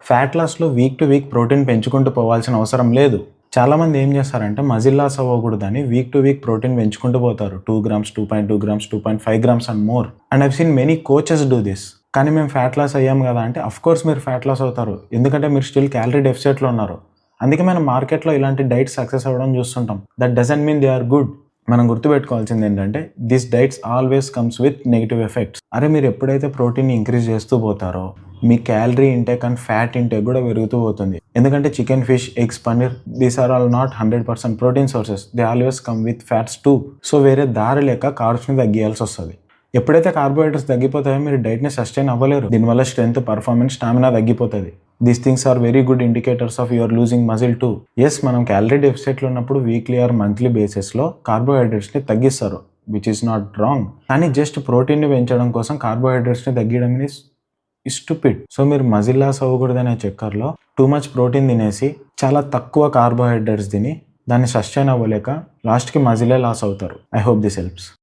Fat లాస్లో week to week protein పెంచుకుంటూ పోవాల్సిన అవసరం లేదు. చాలామంది ఏం చేస్తారంటే మజిల్ లాస్ అవ్వకూడదని వీక్ టు వీక్ ప్రోటీన్ పెంచుకుంటూ పోతారు. 2 grams, 2.2 grams, 2.5 grams and more. And I've seen many coaches do this. కానీ మేము ఫ్యాట్ లాస్ అయ్యాం కదా అంటే అఫ్కోర్స్ మీరు ఫ్యాట్ లాస్ అవుతారు, ఎందుకంటే మీరు స్టిల్ క్యాలరీ డెఫిసిట్లో ఉన్నారు. అందుకే మనం మార్కెట్లో ఇలాంటి డైట్ సక్సెస్ అవ్వడం చూస్తుంటాం. That doesn't mean they are good. మనం గుర్తుపెట్టుకోవాల్సింది ఏంటంటే this diets always comes with negative effects. అరే మీరు ఎప్పుడైతే ప్రోటీన్ ఇంక్రీజ్ చేస్తూ పోతారో మీ calorie intake and fat intake కూడా పెరుగుతూ పోతుంది. ఎందుకంటే chicken, fish, eggs, paneer these are all not 100% protein sources. They always come with fats too. So వేరే దారి లేక కార్బ్స్ని తగ్గియాల్సి వస్తుంది. ఎప్పుడైతే కార్బోహైడ్రేట్స్ తగ్గిపోతాయో మీరు డైట్ని సస్టైన్ అవ్వలేరు. దీనివల్ల స్ట్రెంత్, పర్ఫార్మెన్స్, స్టామినా తగ్గిపోతుంది. These things are very good indicators of your losing muscle too. Yes, మనం క్యాలరీ డెఫిసిట్లో ఉన్నప్పుడు వీక్లీ ఆర్ మంత్లీ బేసిస్లో కార్బోహైడ్రేట్స్ని తగ్గిస్తారు, విచ్ ఈస్ నాట్ రాంగ్. కానీ జస్ట్ ప్రోటీన్ని పెంచడం కోసం కార్బోహైడ్రేట్స్ని తగ్గించడం is stupid. సో మీరు మజిల్ లాస్ అవ్వకూడదనే చక్కర్లో టూ మచ్ ప్రోటీన్ తినేసి చాలా తక్కువ కార్బోహైడ్రేట్స్ తిని దాన్ని సస్టైన్ అవ్వలేక లాస్ట్కి మజిలే లాస్ అవుతారు. I hope this helps.